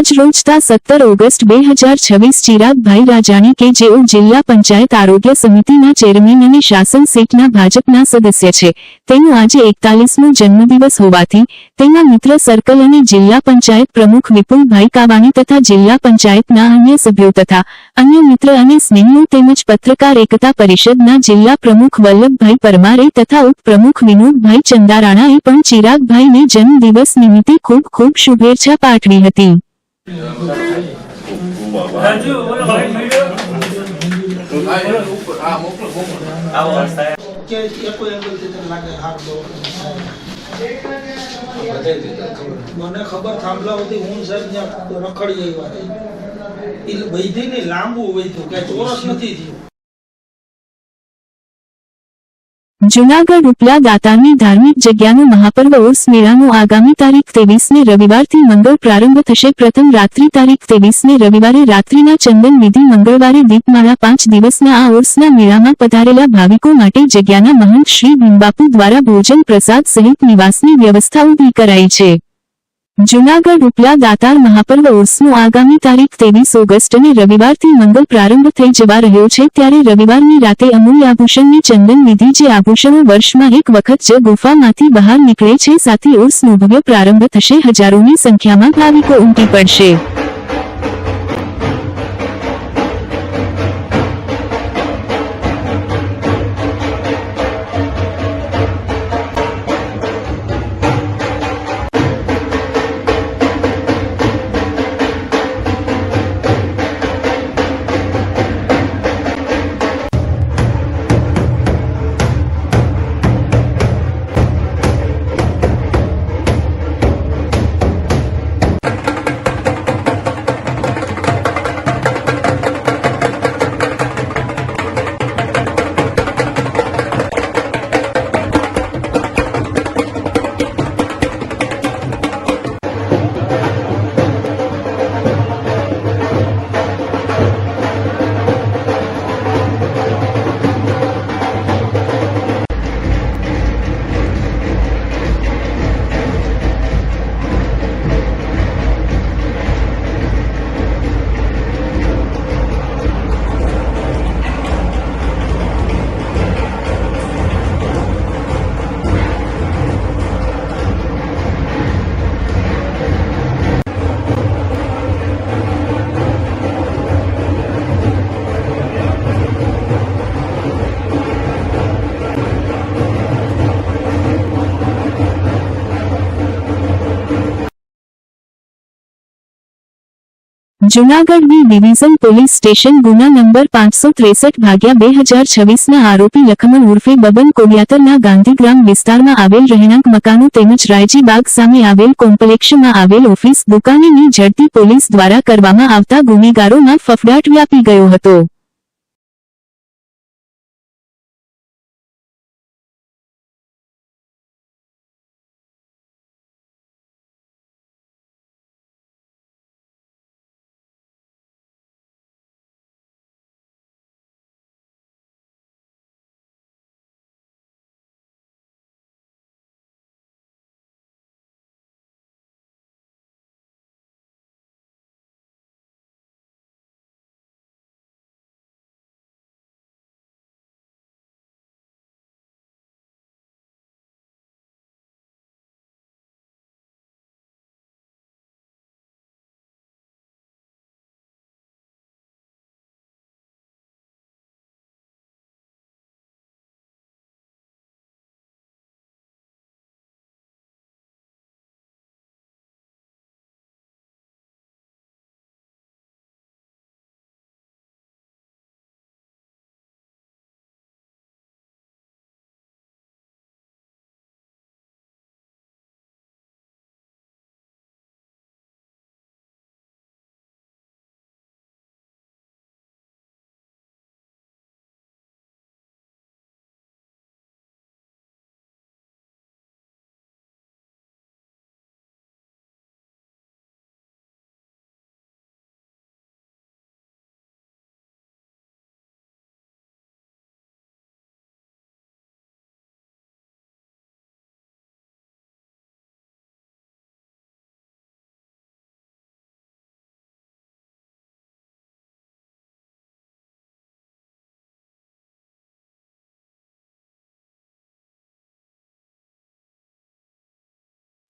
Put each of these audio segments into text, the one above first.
આજ રોજ તા 17 ઓગસ્ટ 2026 ચિરાગભાઈ રાજાણી કે જેઓ જિલ્લા પંચાયત આરોગ્ય સમિતિના ચેરમેન અને શાસન સીટના ભાજપના સદસ્ય છે, તેનું આજે 41મો જન્મદિવસ હોવાથી તેના મિત્ર સર્કલ અને જિલ્લા પંચાયત પ્રમુખ વિપુલભાઈ કાવાણી તથા જિલ્લા પંચાયતના અન્ય સભ્યો તથા અન્ય મિત્ર અને સ્નેહીઓ તેમજ પત્રકાર એકતા પરિષદના જિલ્લા પ્રમુખ વલ્લભભાઈ પરમારે તથા ઉપપ્રમુખ વિનોદભાઈ ચંદારાણાએ પણ ચિરાગભાઈને જન્મદિવસ નિમિત્તે ખૂબ ખૂબ શુભેચ્છા પાઠવી હતી। મને ખબર થાંભલા હતી હું સાહેબ ત્યાં રખડી આવ્યા એ વૈધી ને લાંબુ વૈધું કઈ ચોરસ નથી થયું। જૂનાગઢ ઉપલા દાતારની ધાર્મિક જગ્યાનો મહાપર્વ ઉર્સ મેળાનો આગામી તારીખ 23ને રવિવારથી મંગળ પ્રારંભ થશે। પ્રથમ રાત્રિ તારીખ 23ને રવિવારે રાત્રિના ચંદન વિધિ, મંગળવારે દીપમાળા। 5 દિવસના આ ઉર્સના મેળામાં પધારેલા ભાવિકો માટે જગ્યાના મહંત શ્રી ભીમબાપુ દ્વારા ભોજન પ્રસાદ સહિત નિવાસની વ્યવસ્થા ઊભી કરાઈ છે। જૂનાગઢ ઉપલા દાતાર મહાપર્વ ઉર્સનો આગામી તારીખ 23 ઓગસ્ટ અને રવિવારથી મંગળ પ્રારંભ થઈ જવા રહ્યો છે, ત્યારે રવિવારની રાતે અમૂલ્ય આભૂષણની ચંદન વિધિ, જે આભૂષણો વર્ષમાં એક વખત જ ગુફામાંથી બહાર નીકળે છે, સાથે ઉર્સનો ભવ્ય પ્રારંભ થશે। હજારોની સંખ્યામાં ભાવિકો ઉમટી પડશે। Junagadh B division police station ગુના નંબર 563/2026ના આરોપી લખમણ ઉર્ફે બબન કોડિયાતરના ગાંધીગ્રામ વિસ્તારમાં આવેલ રહેણાંક મકાનો તેમજ રાયજી બાગ સામે આવેલ કોમ્પ્લેક્ષમાં આવેલ ઓફિસ દુકાનની ઝડપી પોલીસ દ્વારા કરવામાં આવતા ગુનેગારોમાં ફફડાટ વ્યાપી ગયો હતો।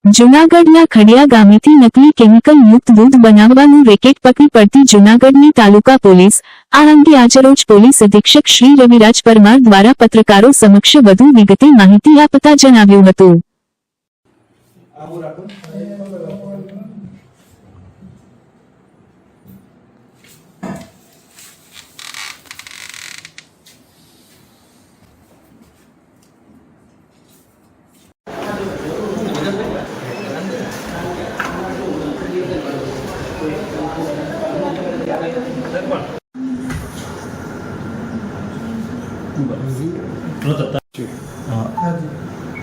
જૂનાગઢના ખડિયા ગામેથી નકલી કેમિકલ યુક્ત દૂધ બનાવવાનું રેકેટ પકડી પડતી જૂનાગઢની તાલુકા પોલીસ આ અંગે આજરોજ પોલીસ અધિક્ષક શ્રી રવિરાજ પરમાર દ્વારા પત્રકારો સમક્ષ વધુ વિગતે માહિતી આપતા જણાવ્યું હતું.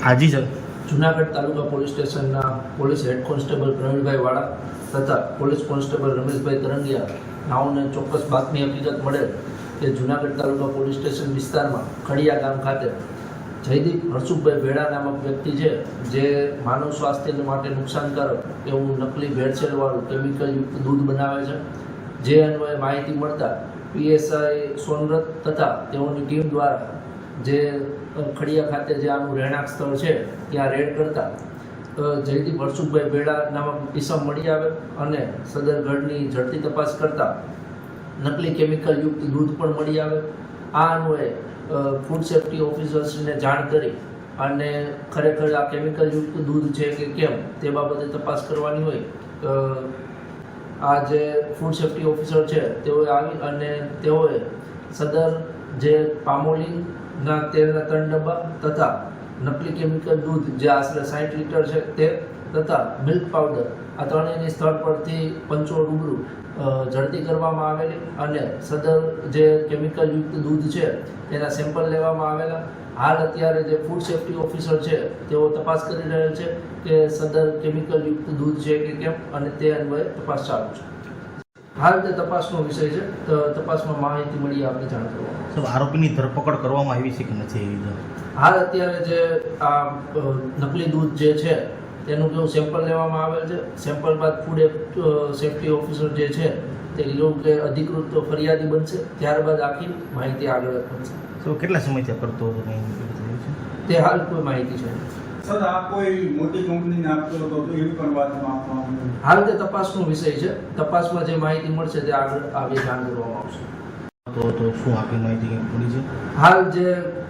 હાજી સર. જુનાગઢ તાલુકા પોલીસ સ્ટેશનના પોલીસ હેડ કોન્સ્ટેબલ પ્રવીણભાઈ વાળા તથા પોલીસ કોન્સ્ટેબલ રમેશભાઈ તરંગિયા નાઓને ચોક્કસ બાતમી હકીકત મળેલ કે જુનાગઢ તાલુકા પોલીસ સ્ટેશન વિસ્તારમાં ખડિયા ગામ ખાતે જયદીપ હરસુખભાઈ ભેડા નામક વ્યક્તિ છે જે માનવ સ્વાસ્થ્ય માટે નુકસાનકારક એવું નકલી ભેળસેળવાળું કેમિકલ યુક્ત દૂધ બનાવે છે. જે અન્વયે માહિતી મળતા પીએસઆઈ સોનરત તથા તેઓની ટીમ દ્વારા જે ખડિયા ખાતે જે આનું રહેણાંક સ્થળ છે ત્યાં રેડ કરતા જયદીપ હરસુખભાઈ ભેડા નામક ઇસમ મળી આવે અને સદર ગઢની ઝડપી તપાસ કરતા નકલી કેમિકલ યુક્ત દૂધ પણ મળી આવે. આ અન્વયે ફૂડ સેફ્ટી ઓફિસર્સને જાણ કરી અને ખરેખર આ કેમિકલ યુક્ત દૂધ છે કે કેમ તે બાબતે તપાસ કરવાની હોય આ જે ફૂડ સેફ્ટી ઓફિસર છે તેઓએ આવી અને તેઓએ સદર જે પામોલીના તેલના 3 ડબ્બા તથા નકલી કેમિકલ દૂધ જે આશરે 60 લીટર છે તે તથા મિલ્ક પાવડર આ ત્રણેયની સ્થળ પરથી પંચો રૂબરૂ ઝડપી કરવામાં આવેલી અને સદર જે કેમિકલ યુક્ત દૂધ છે તેના સેમ્પલ લેવામાં આવેલા. હાલ અત્યારે જે ફૂડ સેફ્ટી ઓફિસર છે તેઓ તપાસ કરી રહેલ છે કે સદર કેમિકલ યુક્ત દૂધ છે કે કેમ અને તે અન્વયે તપાસ ચાલુ છે. હાલ તે તપાસનો વિષય છે તો તપાસમાં માહિતી મળી આપણે જાણ કરવા. સર, આરોપીની ધરપકડ કરવામાં આવી છે કે નથી એવી? હાલ અત્યારે જે આ નકલી દૂધ જે છે તેનું કેવું સેમ્પલ લેવામાં આવેલ છે. સેમ્પલ બાદ ફૂડ સેફ્ટી ઓફિસર જે છે તે એવું કે અધિકૃત ફરિયાદી બનશે ત્યારબાદ આખી માહિતી આગળ વધશે. સર, કેટલા સમયથી આ કરતો હતો કંઈ તે હાલ કોઈ માહિતી છે નહીં. સર, આ કોઈ મોટી કંપનીને આપતો હતો તો એવી પણ વાતમાં આપવામાં આવ્યું? હાલ તે તપાસનો વિષય છે. તપાસમાં જે માહિતી મળશે તે આગળ આવી જાણ કરવામાં આવશે. તો શું આપી માહિતી કંઈ મળી છે? હાલ જે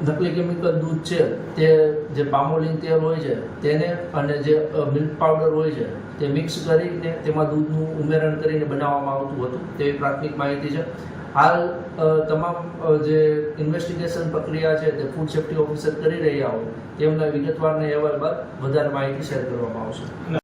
નકલી કેમિકલ દૂધ છે તે જે પામોલીન તેલ હોય છે તેને અને જે મિલ્ક પાવડર હોય છે તે મિક્સ કરીને તેમાં દૂધનું ઉમેરણ કરીને બનાવવામાં આવતું હતું તેવી પ્રાથમિક માહિતી છે. હાલ તમામ જે ઇન્વેસ્ટિગેશન પ્રક્રિયા છે તે ફૂડ સેફ્ટી ઓફિસર કરી રહ્યા હોય તેમના વિગતવારને અહેવાલ બાદ વધારે માહિતી શેર કરવામાં આવશે.